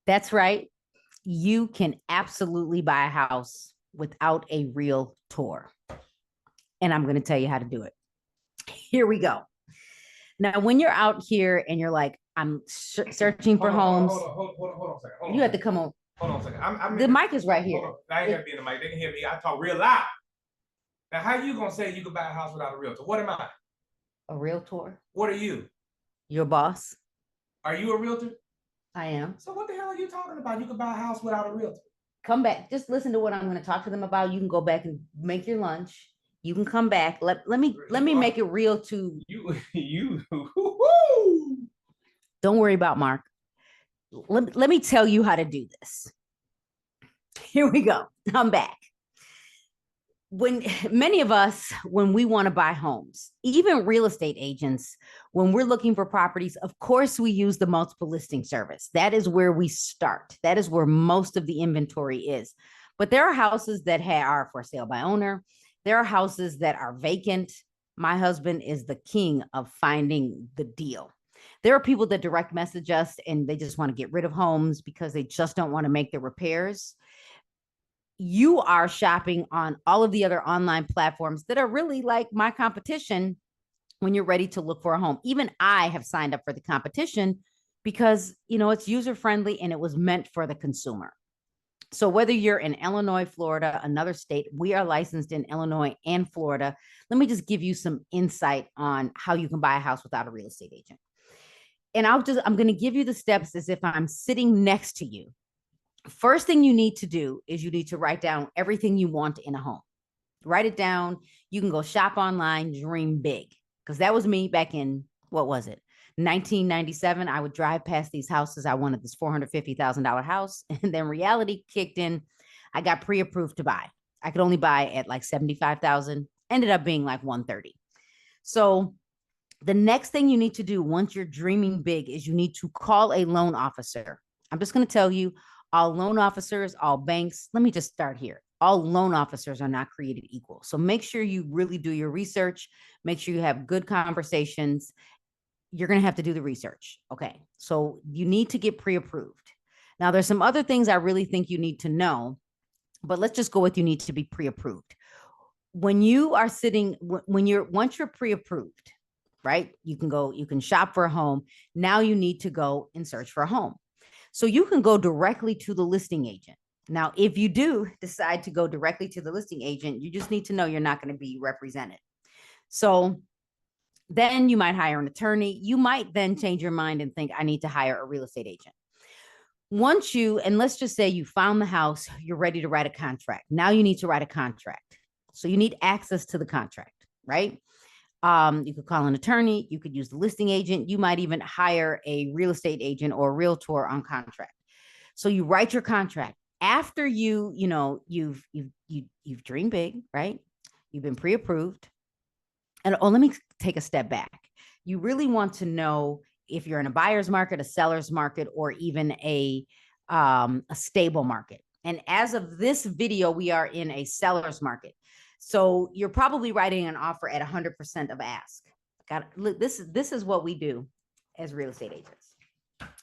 That's right. You can absolutely buy a house without a realtor. And I'm going to tell you how to do it. Here we go. Now, when you're out here and you're like, I'm searching for homes. Hold on a second. You have to come on. Hold on a second. The mic is right here. I ain't got to be in the mic. They can hear me. I talk real loud. Now, how you gonna say you can buy a house without a realtor? What am I? A realtor. What are you? Your boss. Are you a realtor? I am. So what the hell are you talking about? You can buy a house without a realtor. Come back. Just listen to what I'm going to talk to them about. You can go back and make your lunch. You can come back. Let me make it real to you. Don't worry about Mark. Let me tell you how to do this. Here we go. I'm back. When many of us, when we want to buy homes, even real estate agents, when we're looking for properties, of course, we use the multiple listing service. That is where we start. That is where most of the inventory is. But there are houses that are for sale by owner. There are houses that are vacant. My husband is the king of finding the deal. There are people that direct message us and they just want to get rid of homes because they just don't want to make the repairs. You are shopping on all of the other online platforms that are really like my competition when you're ready to look for a home. Even I have signed up for the competition because, it's user friendly and it was meant for the consumer. So whether you're in Illinois, Florida, another state, we are licensed in Illinois and Florida. Let me just give you some insight on how you can buy a house without a real estate agent. And I'm going to give you the steps as if I'm sitting next to you. First thing you need to do is you need to write down everything you want in a home. Write it down. You can go shop online, dream big. Because that was me back in, what was it? 1997. I would drive past these houses. I wanted this $450,000 house. And then reality kicked in. I got pre-approved to buy. I could only buy at like 75,000. Ended up being like 130. So the next thing you need to do once you're dreaming big is you need to call a loan officer. I'm just going to tell you, all loan officers, all banks, let me just start here. All loan officers are not created equal. So make sure you really do your research. Make sure you have good conversations. You're going to have to do the research. Okay. So you need to get pre-approved. Now, there's some other things I really think you need to know, but let's just go with you need to be pre-approved. When you are sitting, once you're pre-approved, right? You can shop for a home. Now you need to go and search for a home. So you can go directly to the listing agent. Now, if you do decide to go directly to the listing agent, you just need to know you're not going to be represented. So then you might hire an attorney. You might then change your mind and think, I need to hire a real estate agent. And let's just say you found the house, you're ready to write a contract. Now you need to write a contract. So you need access to the contract, right? You could call an attorney. You could use the listing agent. You might even hire a real estate agent or a realtor on contract. So you write your contract after you've dreamed big, right? You've been pre-approved. And let me take a step back. You really want to know if you're in a buyer's market, a seller's market, or even a stable market. And as of this video, we are in a seller's market. So you're probably writing an offer at 100% of ask. This is what we do as real estate agents.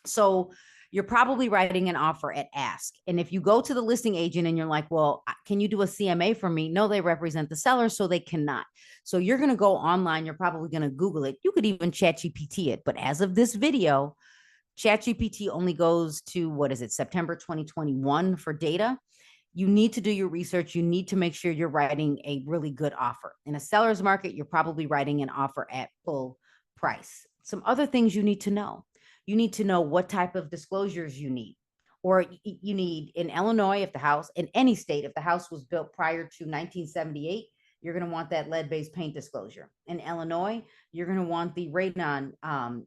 So you're probably writing an offer at ask. And if you go to the listing agent and you're like, well, can you do a CMA for me? No, they represent the seller, so they cannot. So you're going to go online. You're probably going to Google it. You could even ChatGPT it. But as of this video, ChatGPT only goes to, September 2021 for data. You need to do your research. You need to make sure you're writing a really good offer. In a seller's market, you're probably writing an offer at full price. Some other things you need to know. You need to know what type of disclosures you need. Or you need in Illinois, in any state, if the house was built prior to 1978, you're going to want that lead-based paint disclosure. In Illinois, you're going to want the radon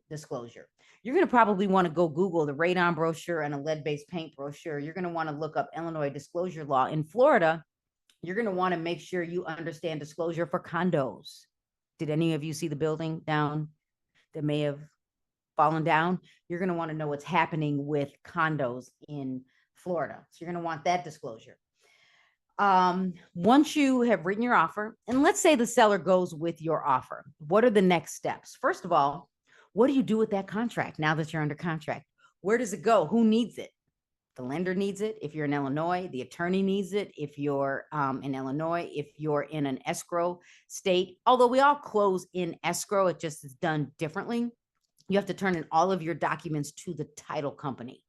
disclosure. You're going to probably want to go Google the radon brochure and a lead-based paint brochure. You're going to want to look up Illinois disclosure law. In Florida, you're going to want to make sure you understand disclosure for condos. Did any of you see the building down that may have fallen down? You're going to want to know what's happening with condos in Florida. So you're going to want that disclosure. Once you have written your offer, and let's say the seller goes with your offer, what are the next steps? First of all, what do you do with that contract now that you're under contract? Where does it go? Who needs it? the lender needs it. If you're in Illinois, the attorney needs it. If you're in Illinois, if you're in an escrow state, although we all close in escrow, it just is done differently. You have to turn in all of your documents to the title company.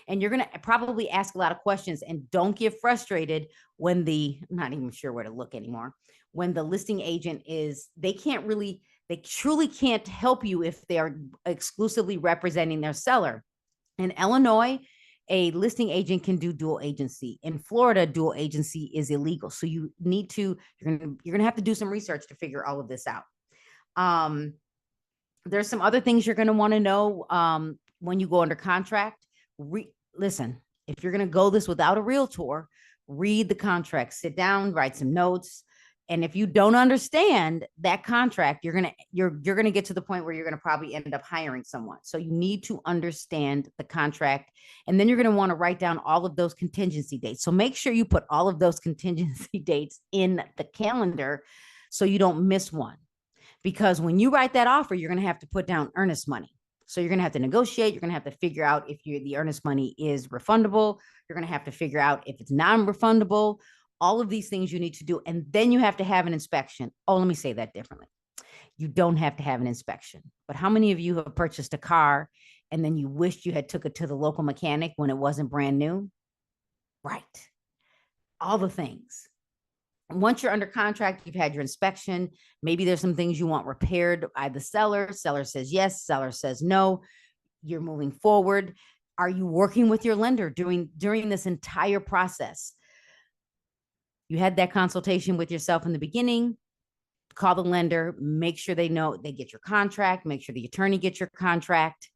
And you're going to probably ask a lot of questions, and don't get frustrated when I'm not even sure where to look anymore. When the listing agent they truly can't help you if they are exclusively representing their seller. In Illinois, a listing agent can do dual agency. In Florida, dual agency is illegal. So you're going to have to do some research to figure all of this out. There's some other things you're going to want to know when you go under contract. Listen, if you're going to go this without a realtor, read the contract, sit down, write some notes. And if you don't understand that contract, you're going to get to the point where you're going to probably end up hiring someone. So you need to understand the contract, and then you're going to want to write down all of those contingency dates. So make sure you put all of those contingency dates in the calendar so you don't miss one. Because when you write that offer, you're going to have to put down earnest money. So you're going to have to negotiate. You're going to have to figure out if the earnest money is refundable. You're going to have to figure out if it's non-refundable. All of these things you need to do. And then you have to have an inspection. Oh, let me say that differently. You don't have to have an inspection. But how many of you have purchased a car and then you wished you had took it to the local mechanic when it wasn't brand new? Right. All the things. Once you're under contract, you've had your inspection. Maybe there's some things you want repaired by the seller. Seller says yes, seller says no. You're moving forward. Are you working with your lender during this entire process? You had that consultation with yourself in the beginning. Call the lender, make sure they know they get your contract, make sure the attorney gets your contract.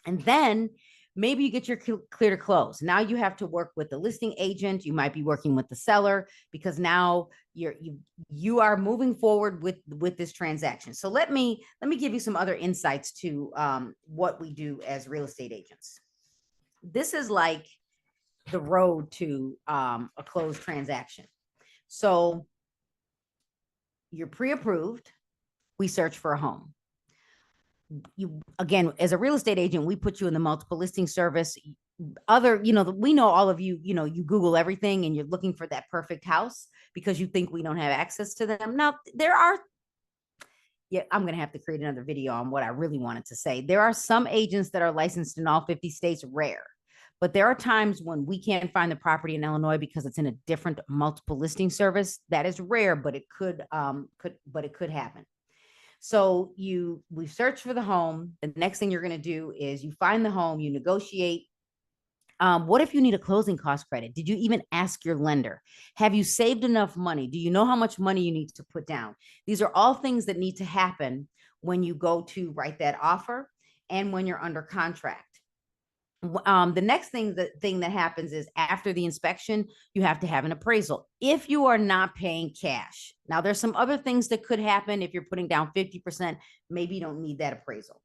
And then maybe you get your clear to close. Now you have to work with the listing agent. You might be working with the seller, because now you are moving forward with this transaction. So let me give you some other insights to what we do as real estate agents. This is like the road to a closed transaction. So you're pre-approved. We search for a home. Again, as a real estate agent, we put you in the multiple listing service. We know all of you, you Google everything and you're looking for that perfect house because you think we don't have access to them. Now, I'm going to have to create another video on what I really wanted to say. There are some agents that are licensed in all 50 states, rare. But there are times when we can't find the property in Illinois because it's in a different multiple listing service. That is rare, but it could happen. So we search for the home. The next thing you're going to do is you find the home, you negotiate. What if you need a closing cost credit? Did you even ask your lender? Have you saved enough money? Do you know how much money you need to put down? These are all things that need to happen when you go to write that offer and when you're under contract. The next thing that happens is after the inspection, you have to have an appraisal. If you are not paying cash, now there's some other things that could happen. If you're putting down 50%, maybe you don't need that appraisal.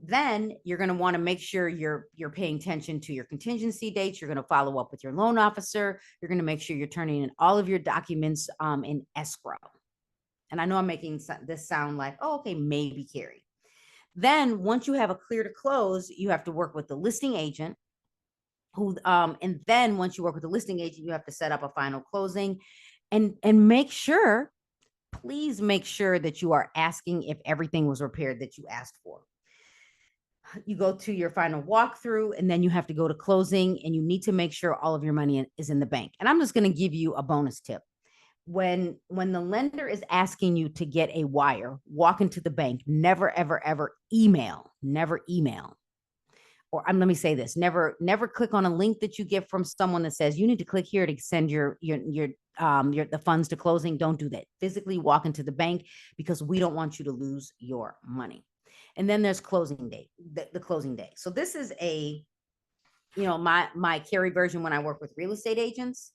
Then you're going to want to make sure you're paying attention to your contingency dates. You're going to follow up with your loan officer. You're going to make sure you're turning in all of your documents in escrow. And I know I'm making this sound like, oh, okay, maybe Carrie. Then once you have a clear to close, you have to work with the listing agent and then once you work with the listing agent, you have to set up a final closing and please make sure that you are asking if everything was repaired that you asked for. You go to your final walkthrough and then you have to go to closing, and you need to make sure all of your money is in the bank. And I'm just going to give you a bonus tip. When the lender is asking you to get a wire, walk into the bank. Never, ever, ever email. Never email. Or let me say this: never click on a link that you get from someone that says you need to click here to send the funds to closing. Don't do that. Physically walk into the bank, because we don't want you to lose your money. And then there's closing date, the closing day. So this is my Carrie version when I work with real estate agents.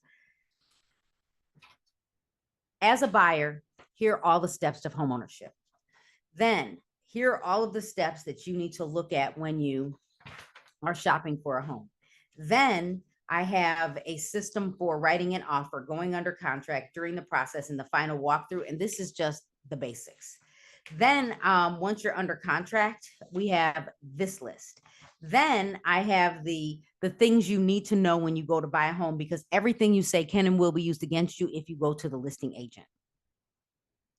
As a buyer, here are all the steps of homeownership. Then here are all of the steps that you need to look at when you are shopping for a home. Then I have a system for writing an offer, going under contract, during the process, and the final walkthrough. And this is just the basics. Then once you're under contract, we have this list. Then I have the the things you need to know when you go to buy a home, because everything you say can and will be used against you if you go to the listing agent,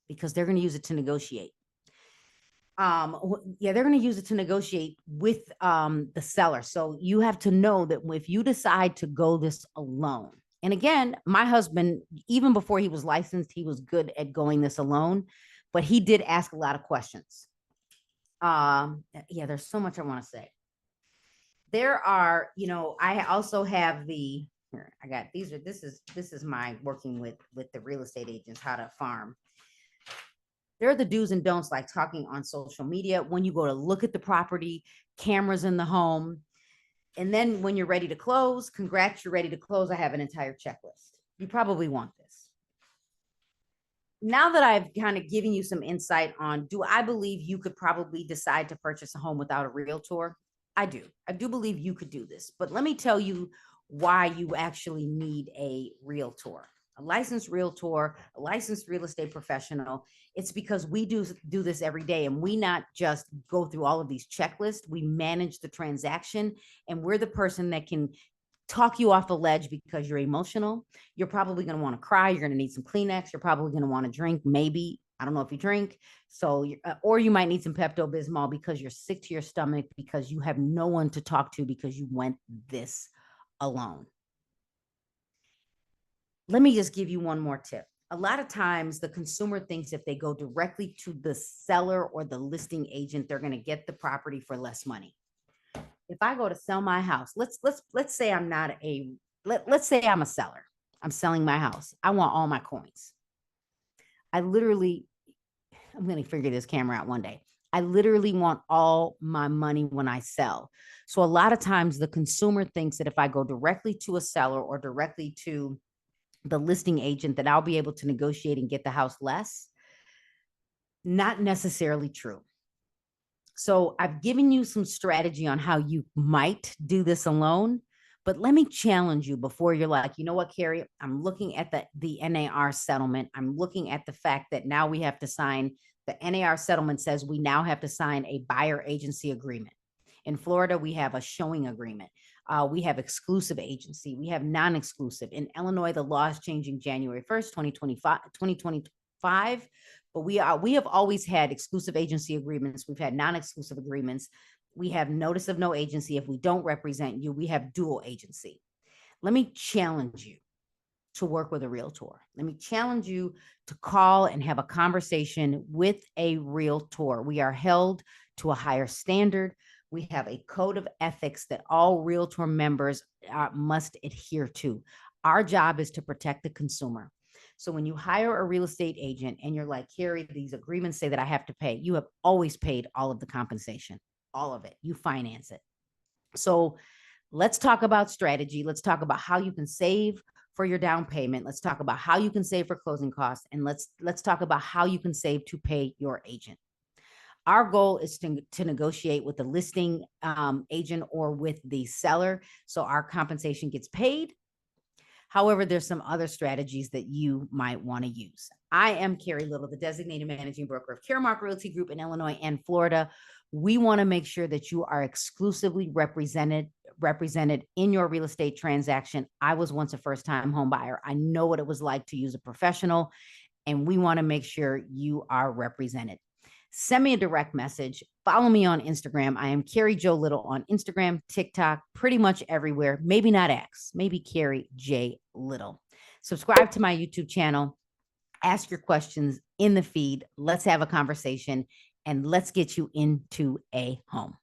because they're going to use it to negotiate. Yeah, they're going to use it to negotiate with the seller. So you have to know that if you decide to go this alone, and again, my husband, even before he was licensed, he was good at going this alone, but he did ask a lot of questions. Yeah, there's so much I want to say. There are, I also have here, I got this is my working with the real estate agents, how to farm. There are the do's and don'ts, like talking on social media, when you go to look at the property, cameras in the home. And then when you're ready to close, congrats, you're ready to close. I have an entire checklist. You probably want this. Now that I've kind of given you some insight on, do I believe you could probably decide to purchase a home without a realtor? I do. I do believe you could do this. But let me tell you why you actually need a realtor. A licensed realtor, a licensed real estate professional. It's because we do this every day, and we not just go through all of these checklists. We manage the transaction, and we're the person that can talk you off the ledge because you're emotional. You're probably going to want to cry. You're going to need some Kleenex. You're probably going to want to drink. Maybe, I don't know if you drink. So, or you might need some Pepto-Bismol because you're sick to your stomach, because you have no one to talk to because you went this alone. Let me just give you one more tip. A lot of times the consumer thinks if they go directly to the seller or the listing agent, they're going to get the property for less money. If I go to sell my house, let's say I'm not let's say I'm a seller. I'm selling my house. I want all my coins. I'm going to figure this camera out one day. I literally want all my money when I sell. So a lot of times the consumer thinks that if I go directly to a seller or directly to the listing agent, that I'll be able to negotiate and get the house less. Not necessarily true. So I've given you some strategy on how you might do this alone, but let me challenge you before you're like, you know what, Carrie, I'm looking at the NAR settlement. I'm looking at the fact that now we have to sign, the NAR settlement says we now have to sign a buyer agency agreement. In Florida, we have a showing agreement. We have exclusive agency. We have non-exclusive. In Illinois, the law is changing January 1st, 2025. But we have always had exclusive agency agreements. We've had non-exclusive agreements. We have notice of no agency. If we don't represent you, we have dual agency. Let me challenge you to work with a realtor. Let me challenge you to call and have a conversation with a realtor. We are held to a higher standard. We have a code of ethics that all realtor members must adhere to. Our job is to protect the consumer. So when you hire a real estate agent and you're like, Carrie, these agreements say that I have to pay, you have always paid all of the compensation, all of it. You finance it. So let's talk about strategy. Let's talk about how you can save for your down payment. Let's talk about how you can save for closing costs. And let's talk about how you can save to pay your agent. Our goal is to negotiate with the listing agent or with the seller, so our compensation gets paid. However, there's some other strategies that you might want to use. I am Carrie Little, the designated managing broker of CarMarc Realty Group in Illinois and Florida. We want to make sure that you are exclusively represented in your real estate transaction. I was once a first-time home buyer. I know what it was like to use a professional, and we want to make sure you are represented. Send me a direct message. Follow me on Instagram. I am Carrie Jo Little on Instagram, TikTok, pretty much everywhere. Maybe not X, maybe Carrie J Little. Subscribe to my YouTube channel. Ask your questions in the feed. Let's have a conversation, and let's get you into a home.